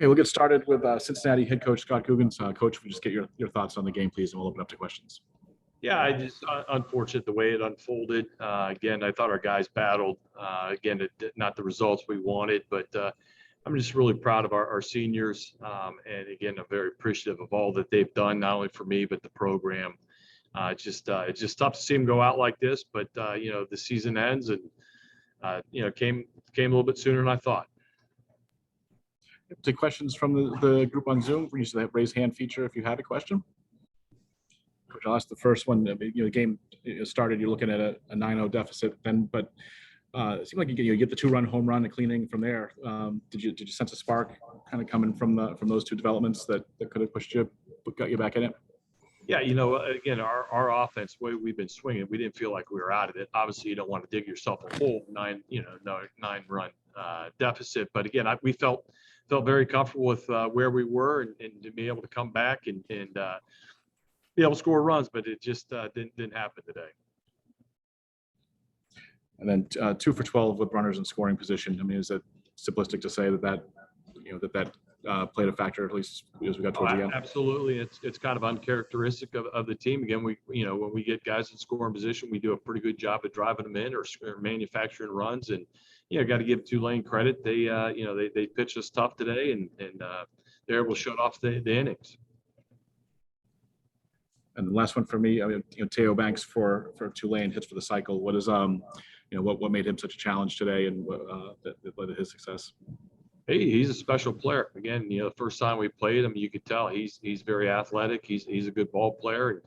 Okay, we'll get started with Cincinnati head coach Scott Googins. Coach, if we just get your thoughts on the game, please, and we'll open up to questions. Yeah, I just unfortunate the way it unfolded. Again, I thought our guys battled. Again, not the results we wanted, but I'm just really proud of our seniors. And again, I'm very appreciative of all that they've done, not only for me, but the program. It's just tough to see them go out like this, but the season ends and came a little bit sooner than I thought. Take questions from the group on Zoom. We use that raise hand feature if you have a question. Coach, I'll ask the first one. The game started, you're looking at a 9-0 deficit, but it seemed like you get the 2-run home run and cleaning from there. Did you sense a spark kind of coming from those two developments that could have got you back in it? Yeah, again, our offense, the way we've been swinging, we didn't feel like we were out of it. Obviously, you don't want to dig yourself a hole, 9-run deficit. But again, we felt very comfortable with where we were and to be able to come back and be able to score runs, but it just didn't happen today. And then 2 for 12 with runners in scoring position. I mean, is it simplistic to say that played a factor, at least as we got towards the end? Absolutely. It's kind of uncharacteristic of the team. Again, when we get guys in scoring position, we do a pretty good job of driving them in or manufacturing runs. And got to give Tulane credit. They pitched us tough today, and they're able to shut off the innings. And the last one for me, Teo Banks for Tulane hits for the cycle. What is what made him such a challenge today, and that led to his success? He's a special player. Again, the first time we played him, you could tell he's very athletic. He's a good ball player,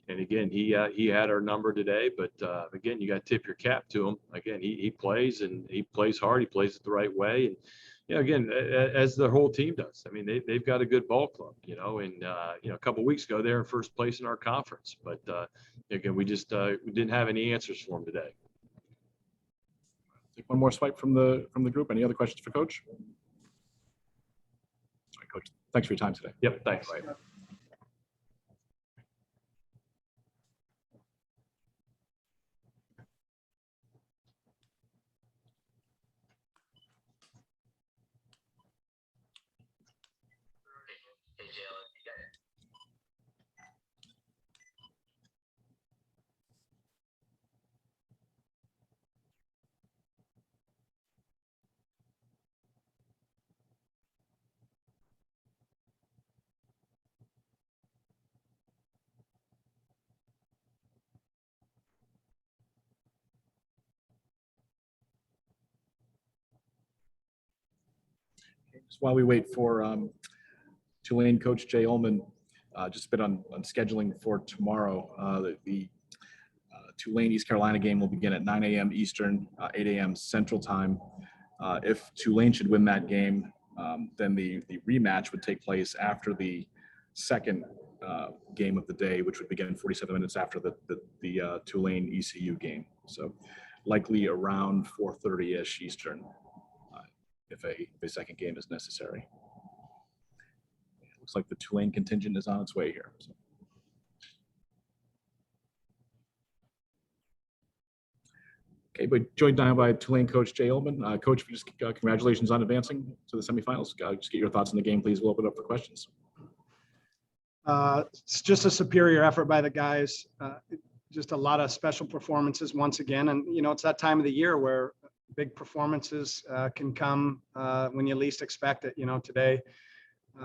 and again, he had our number today. But again, you got to tip your cap to him. Again, he plays, and he plays hard. He plays it the right way, and again, as the whole team does. I mean, they've got a good ball club. And a couple of weeks ago, they're in first place in our conference. But again, we just we didn't have any answers for him today. Take one more swipe from the group. Any other questions for Coach? Sorry, Coach. Thanks for your time today. Yep. Thanks. Just while we wait for Tulane coach Jay Uhlman, just a bit on scheduling for tomorrow. The Tulane East Carolina game will begin at 9 a.m. Eastern, 8 a.m. Central Time. If Tulane should win that game, then the rematch would take place after the second game of the day, which would begin 47 minutes after the Tulane ECU game. So likely around 4:30-ish Eastern. If a second game is necessary. It looks like the Tulane contingent is on its way here. So. Okay, but joined now by Tulane coach Jay Uhlman. Coach, just congratulations on advancing to the semifinals. Just get your thoughts on the game, please. We'll open up for questions. It's just a superior effort by the guys. Just a lot of special performances once again. And, it's that time of the year where big performances can come when you least expect it. Today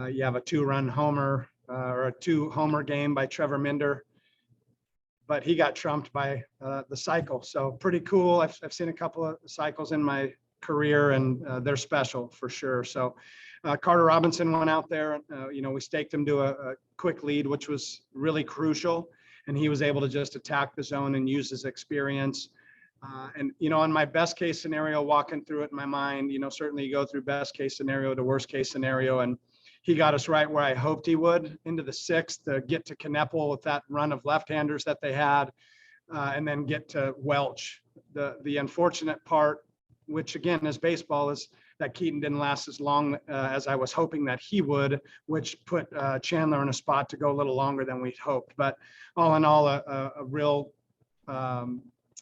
you have a 2-run homer or a 2-homer game by Trevor Minder, but he got trumped by the cycle. So pretty cool. I've seen a couple of cycles in my career, and they're special for sure. So Carter Robinson went out there. We staked him to a quick lead, which was really crucial, and he was able to just attack the zone and use his experience. And, on my best case scenario, walking through it in my mind, certainly you go through best case scenario to worst case scenario. And he got us right where I hoped he would, into the 6th to get to Kneppel with that run of left-handers that they had, and then get to Welch. The unfortunate part, which again is baseball, is that Keaton didn't last as long as I was hoping that he would, which put Chandler in a spot to go a little longer than we'd hoped. But all in all, a real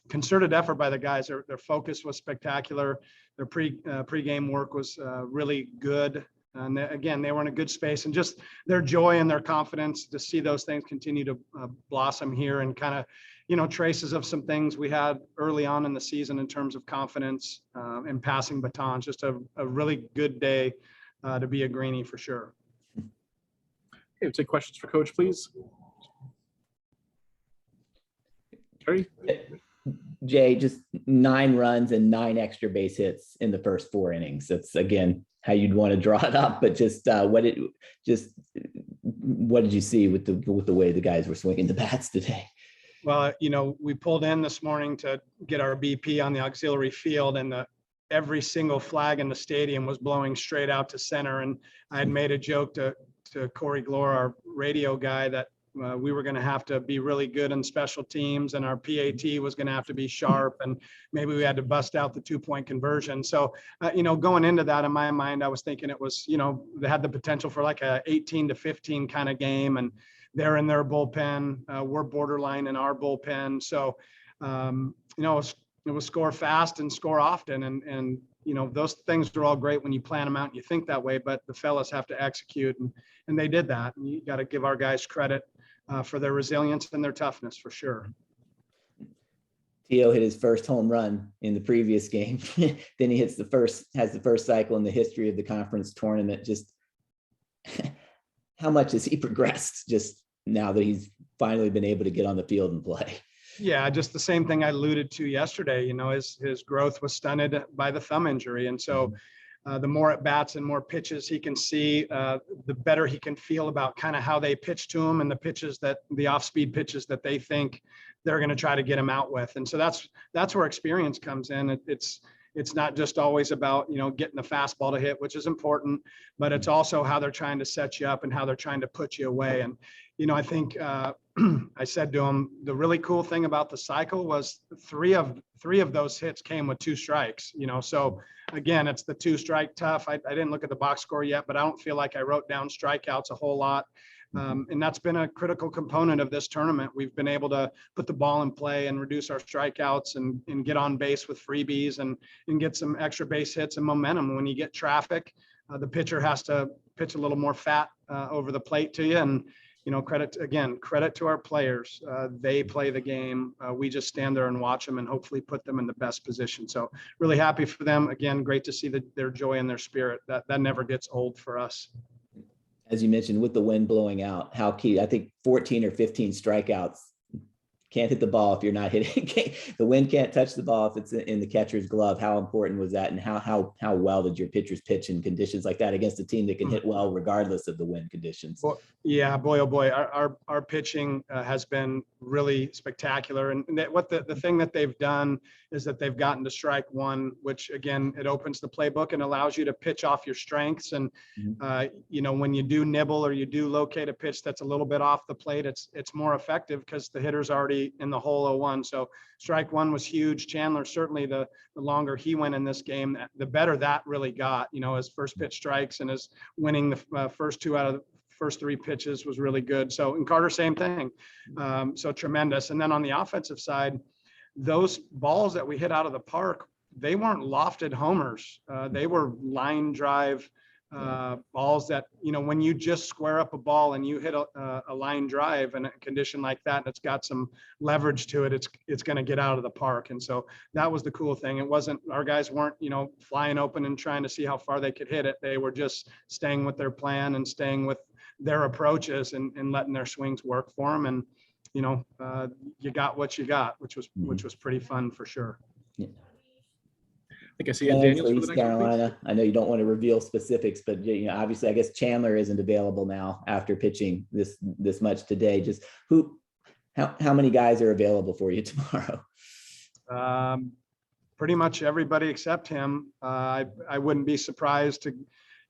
concerted effort by the guys. Their focus was spectacular. Their pre-game work was really good. And again, they were in a good space, and just their joy and their confidence to see those things continue to blossom here, and kind of, traces of some things we had early on in the season in terms of confidence and passing batons. Just a really good day to be a Greenie for sure. Okay, we'll take questions for Coach, please. Terry? Jay, just 9 runs and 9 extra base hits in the first 4 innings. That's, again, how you'd want to draw it up, but just what did you see with the way the guys were swinging the bats today? Well, we pulled in this morning to get our BP on the auxiliary field, and every single flag in the stadium was blowing straight out to center. And I had made a joke to Corey Glore, our radio guy, that we were going to have to be really good in special teams, and our PAT was going to have to be sharp, and maybe we had to bust out the 2-point conversion. So, going into that, in my mind, I was thinking it was, they had the potential for like a 18-15 kind of game, and they're in their bullpen. We're borderline in our bullpen. So, it was score fast and score often. And those things are all great when you plan them out and you think that way, but the fellas have to execute, and they did that. And you got to give our guys credit for their resilience and their toughness, for sure. Teo hit his first home run in the previous game. Then he has the first cycle in the history of the conference tournament. Just how much has he progressed just now that he's finally been able to get on the field and play? Yeah, just the same thing I alluded to yesterday. His growth was stunted by the thumb injury. And so the more at bats and more pitches he can see, the better he can feel about kind of how they pitch to him and the off-speed pitches that they think they're going to try to get him out with. And so that's where experience comes in. It's not just always about, getting the fastball to hit, which is important, but it's also how they're trying to set you up and how they're trying to put you away. And, I think I said to him, the really cool thing about the cycle was three of those hits came with 2 strikes, so again, it's the 2-strike tough. I didn't look at the box score yet, but I don't feel like I wrote down strikeouts a whole lot. And that's been a critical component of this tournament. We've been able to put the ball in play and reduce our strikeouts and get on base with freebies and get some extra base hits and momentum. When you get traffic, the pitcher has to pitch a little more fat over the plate to you. And, credit to our players. They play the game. We just stand there and watch them and hopefully put them in the best position. So really happy for them. Again, great to see their joy and their spirit. That never gets old for us. As you mentioned, with the wind blowing out, how key, I think 14 or 15 strikeouts, can't hit the ball if you're not hitting. The wind can't touch the ball if it's in the catcher's glove. How important was that? And how well did your pitchers pitch in conditions like that against a team that can hit well regardless of the wind conditions? Well, yeah, boy, oh boy, our pitching has been really spectacular. And the thing that they've done is that they've gotten to strike one, which again, it opens the playbook and allows you to pitch off your strengths. And when you do nibble or you do locate a pitch that's a little bit off the plate, it's more effective because the hitter's already in the hole 0-1. So strike one was huge. Chandler, certainly the longer he went in this game, the better that really got. His first pitch strikes and his winning the first 2 out of the first 3 pitches was really good. So, and Carter, same thing. So tremendous. And then on the offensive side, those balls that we hit out of the park, they weren't lofted homers. They were line drive balls that, when you just square up a ball and you hit a line drive in a condition like that, and it's got some leverage to it, it's going to get out of the park. And so that was the cool thing. It wasn't, our guys weren't, flying open and trying to see how far they could hit it. They were just staying with their plan and staying with their approaches and letting their swings work for them. And, you got what you got, which was pretty fun for sure. Yeah. I think I see Daniels for the East next one, Carolina. I know you don't want to reveal specifics, but obviously, I guess Chandler isn't available now after pitching this much today. Just how many guys are available for you tomorrow? Pretty much everybody except him. I wouldn't be surprised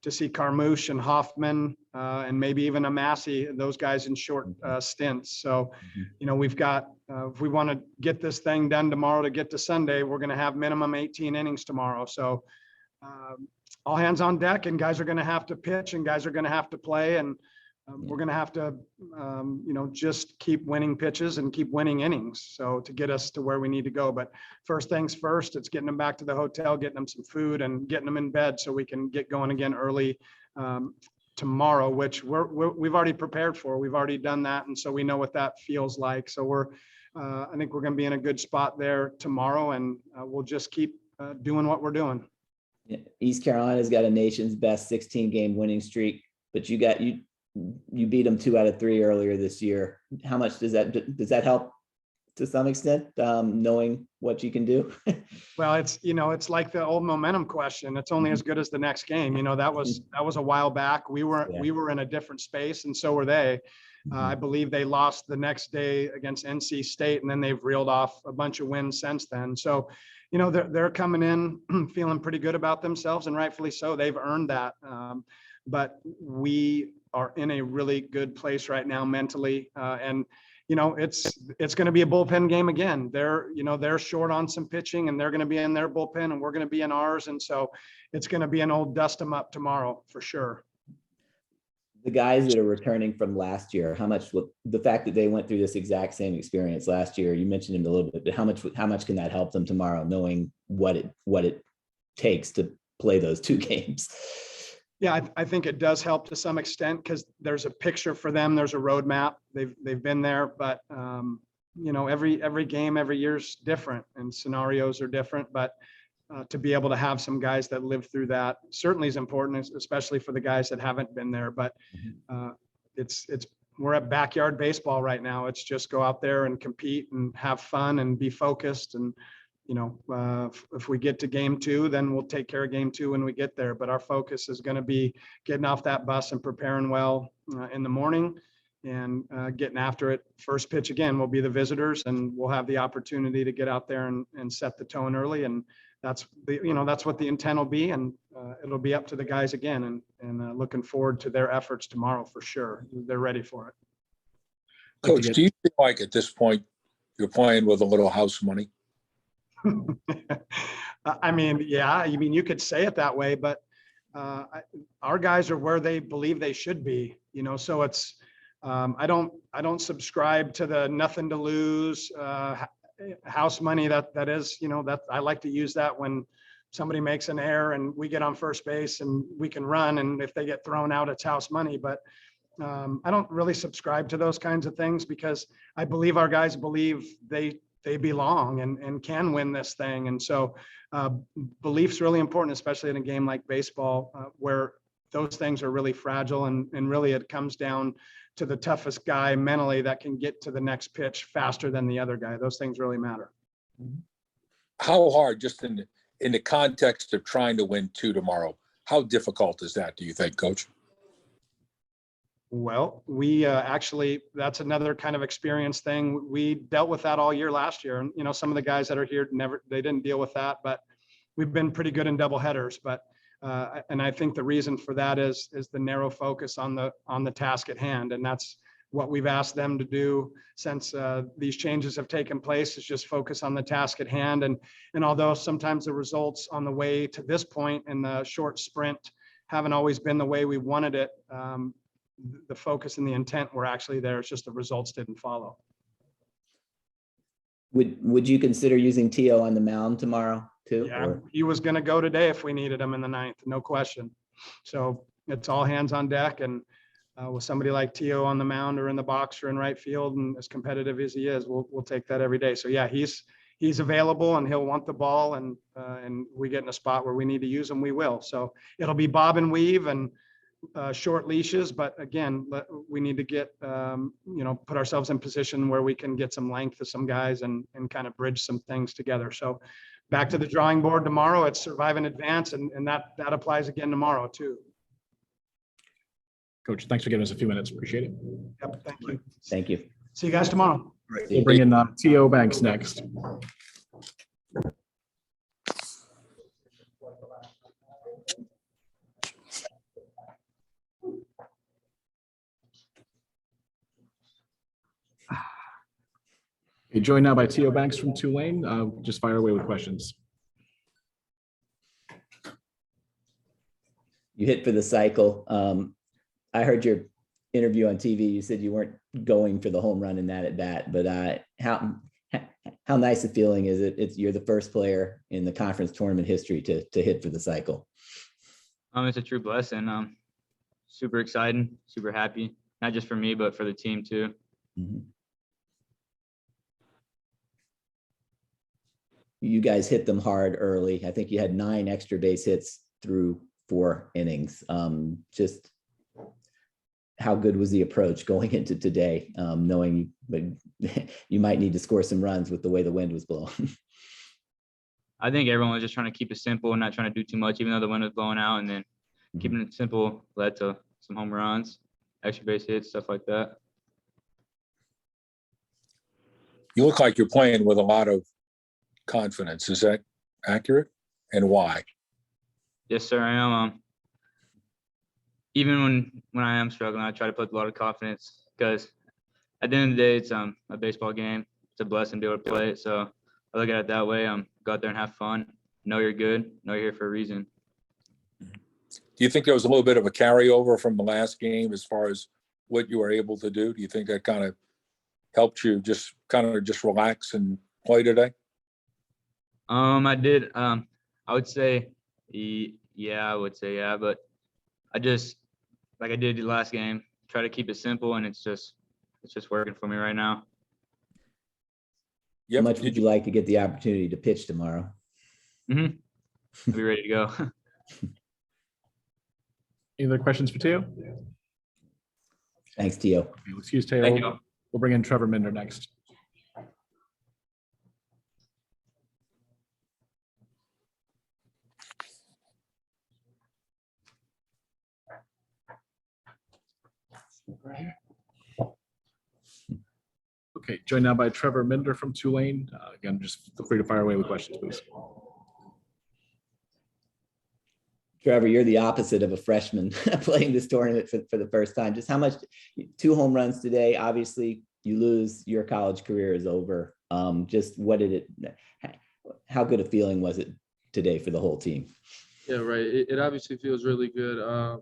to see Carmouche and Hoffman and maybe even a Massey, those guys in short stints. So, we've got, if we want to get this thing done tomorrow to get to Sunday, we're going to have minimum 18 innings tomorrow. So all hands on deck, and guys are going to have to pitch and guys are going to have to play. And we're going to have to, just keep winning pitches and keep winning innings. So to get us to where we need to go. But first things first, it's getting them back to the hotel, getting them some food and getting them in bed so we can get going again early tomorrow, which we've already prepared for. We've already done that. And so we know what that feels like. So I think we're going to be in a good spot there tomorrow, and we'll just keep doing what we're doing. Yeah. East Carolina's got a nation's best 16-game winning streak, but you beat them 2 out of 3 earlier this year. How much does that help to some extent, knowing what you can do? Well, it's like the old momentum question. It's only as good as the next game. That was a while back. We were in a different space, and so were they. I believe they lost the next day against NC State, and then they've reeled off a bunch of wins since then. So, they're coming in feeling pretty good about themselves, and rightfully so. They've earned that. But we are in a really good place right now mentally, and it's going to be a bullpen game again. They're short on some pitching, and they're going to be in their bullpen, and we're going to be in ours, and so it's going to be an old dust them up tomorrow for sure. The guys that are returning from last year, how much will the fact that they went through this exact same experience last year, you mentioned him a little bit, but how much can that help them tomorrow, knowing what it takes to play those 2 games? Yeah, I think it does help to some extent, because there's a picture for them. There's a roadmap. They've been there, but every game, every year's different, and scenarios are different. But to be able to have some guys that live through that certainly is important, especially for the guys that haven't been there. But we're at backyard baseball right now. It's just go out there and compete and have fun and be focused. And if we get to game 2, then we'll take care of game 2 when we get there. But our focus is going to be getting off that bus and preparing well in the morning, and getting after it. First pitch again will be the visitors, and we'll have the opportunity to get out there and set the tone early. And that's what the intent will be, and it'll be up to the guys again. And looking forward to their efforts tomorrow for sure. They're ready for it. Coach, do you feel like at this point you're playing with a little house money? I mean, yeah, you could say it that way, but our guys are where they believe they should be, so it's, I don't subscribe to the nothing to lose house money. That is, that I like to use that when somebody makes an error and we get on first base and we can run, and if they get thrown out, it's house money. But I don't really subscribe to those kinds of things, because I believe our guys believe they belong and can win this thing. And so belief's really important, especially in a game like baseball, where those things are really fragile, and really it comes down to the toughest guy mentally that can get to the next pitch faster than the other guy. Those things really matter. How hard, just in the context of trying to win 2 tomorrow, how difficult is that, do you think, Coach? Well, we actually, that's another kind of experience thing. We dealt with that all year last year. And, some of the guys that are here they didn't deal with that, but we've been pretty good in double headers. But, and I think the reason for that is the narrow focus on the task at hand. And that's what we've asked them to do since these changes have taken place, is just focus on the task at hand. And although sometimes the results on the way to this point in the short sprint haven't always been the way we wanted it, the focus and the intent were actually there. It's just the results didn't follow. Would you consider using Teo on the mound tomorrow too? Yeah, he was going to go today if we needed him in the 9th, no question. So it's all hands on deck, and with somebody like Teo on the mound or in the box or in right field, and as competitive as he is, we'll take that every day. So yeah, he's available, and he'll want the ball, and we get in a spot where we need to use him, we will. So it'll be bob and weave and short leashes, but again, we need to get put ourselves in position where we can get some length to some guys and kind of bridge some things together. So back to the drawing board tomorrow. It's survive in advance, and that applies again tomorrow too. Coach, thanks for giving us a few minutes. Appreciate it. Yep, thank you. Thank you. See you guys tomorrow. We'll bring in Teo Banks next. You're joined now by Teo Banks from Tulane. Just fire away with questions. You hit for the cycle. I heard your interview on TV, you said you weren't going for the home run in that at bat, but how nice a feeling is it? You're the first player in the conference tournament history to hit for the cycle. It's a true blessing. Super exciting, super happy, not just for me, but for the team too. Mm-hmm. You guys hit them hard early. I think you had 9 extra base hits through 4 innings. Just how good was the approach going into today, knowing you might need to score some runs with the way the wind was blowing? I think everyone was just trying to keep it simple and not trying to do too much, even though the wind was blowing out, and then keeping it simple led to some home runs, extra base hits, stuff like that. You look like you're playing with a lot of confidence. Is that accurate? And why? Yes, sir, I am. Even when I am struggling, I try to put a lot of confidence, because at the end of the day, it's a baseball game. It's a blessing to be able to play it. So I look at it that way. Go out there and have fun. Know you're good. Know you're here for a reason. Do you think there was a little bit of a carryover from the last game as far as what you were able to do? Do you think that kind of helped you just relax and play today? I did. I would say, yeah, but I just, like I did the last game, try to keep it simple, and it's just working for me right now. How much would you like to get the opportunity to pitch tomorrow? I'll be ready to go. Any other questions for Teo? Thanks, Teo. Okay, excuse Teo. Thank you. We'll bring in Trevor Minder next. Okay, joined now by Trevor Minder from Tulane. Again, just feel free to fire away with questions, please. Trevor, you're the opposite of a freshman playing this tournament for the first time. Just how much, 2 home runs today, obviously you lose, your college career is over. Just how good a feeling was it today for the whole team? Yeah, right. It obviously feels really good.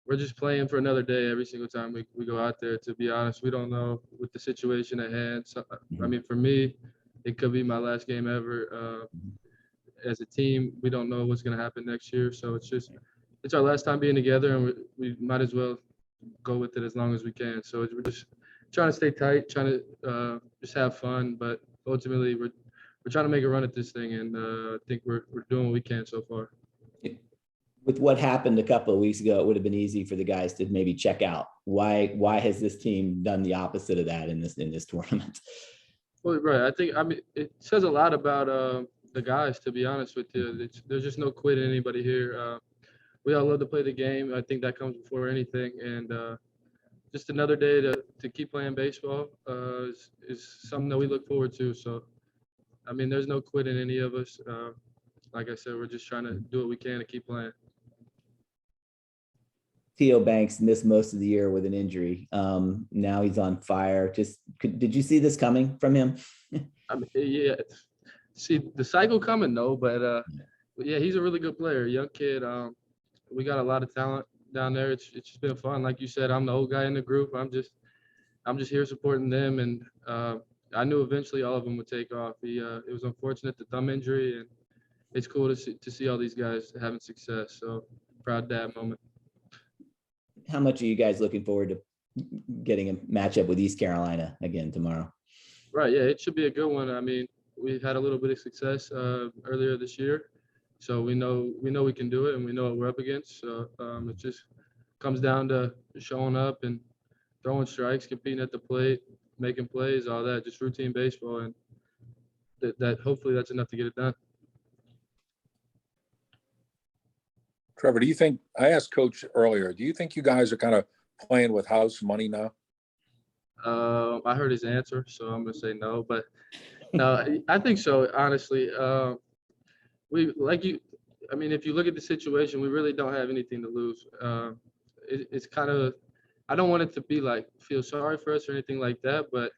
We're just playing for another day every single time we go out there. To be honest, we don't know with the situation at hand. So, I mean, for me, it could be my last game ever. As a team, we don't know what's going to happen next year. So it's our last time being together, and we might as well go with it as long as we can. So we're just trying to stay tight, trying to just have fun. But ultimately, we're trying to make a run at this thing, and I think we're doing what we can so far. With what happened a couple of weeks ago, it would have been easy for the guys to maybe check out. Why has this team done the opposite of that in this tournament? Well, right. I mean, it says a lot about the guys, to be honest with you. There's just no quitting anybody here. We all love to play the game. I think that comes before anything. And just another day to keep playing baseball is something that we look forward to. So, I mean, there's no quitting any of us. Like I said, we're just trying to do what we can to keep playing. Teo Banks missed most of the year with an injury. Now he's on fire. Did you see this coming from him? I mean, yeah. See the cycle coming, no, but yeah, he's a really good player, young kid. We got a lot of talent down there. It's just been fun. Like you said, I'm the old guy in the group. I'm just here supporting them, and I knew eventually all of them would take off. It was unfortunate, the thumb injury, and it's cool to see all these guys having success. So proud dad moment. How much are you guys looking forward to getting a matchup with East Carolina again tomorrow? Right, yeah, it should be a good one. I mean, we've had a little bit of success earlier this year, so we know we can do it, and we know what we're up against. So it just comes down to showing up and throwing strikes, competing at the plate, making plays, all that, just routine baseball, and that hopefully that's enough to get it done. Trevor, do you think, I asked Coach earlier, do you think you guys are kind of playing with house money now? I heard his answer, so I'm going to say no. But no, I think so, honestly. If you look at the situation, we really don't have anything to lose. It's kind of, I don't want it to be like feel sorry for us or anything like that, but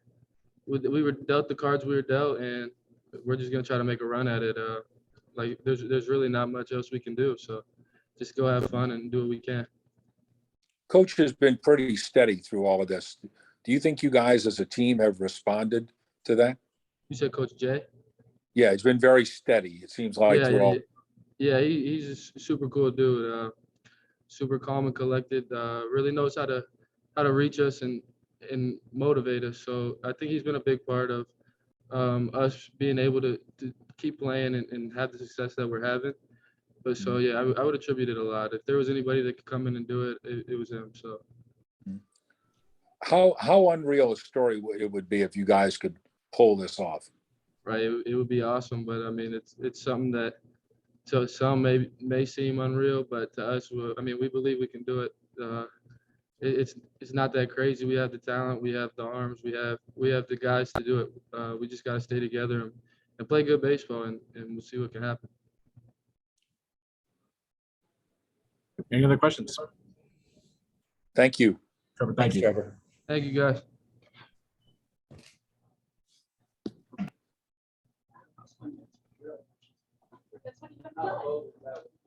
we were dealt the cards we were dealt, and we're just going to try to make a run at it. There's really not much else we can do. So just go have fun and do what we can. Coach has been pretty steady through all of this. Do you think you guys as a team have responded to that? You said Coach Jay? Yeah, it's been very steady. It seems like Yeah, through all. yeah, he's a super cool dude. Super calm and collected. Really knows how to reach us and motivate us. So I think he's been a big part of us being able to keep playing and have the success that we're having. But so yeah, I would attribute it a lot. If there was anybody that could come in and do it, it was him. So How unreal a story it would be if you guys could pull this off. right, it would be awesome. But I mean, it's something that to some may seem unreal, but to us, I mean, we believe we can do it. It's not that crazy. We have the talent, we have the arms, we have the guys to do it. We just got to stay together and play good baseball, and we'll see what can happen. Any other questions? Thank you. Trevor, thank Thanks, you. Trevor. Thank you, guys. That's what you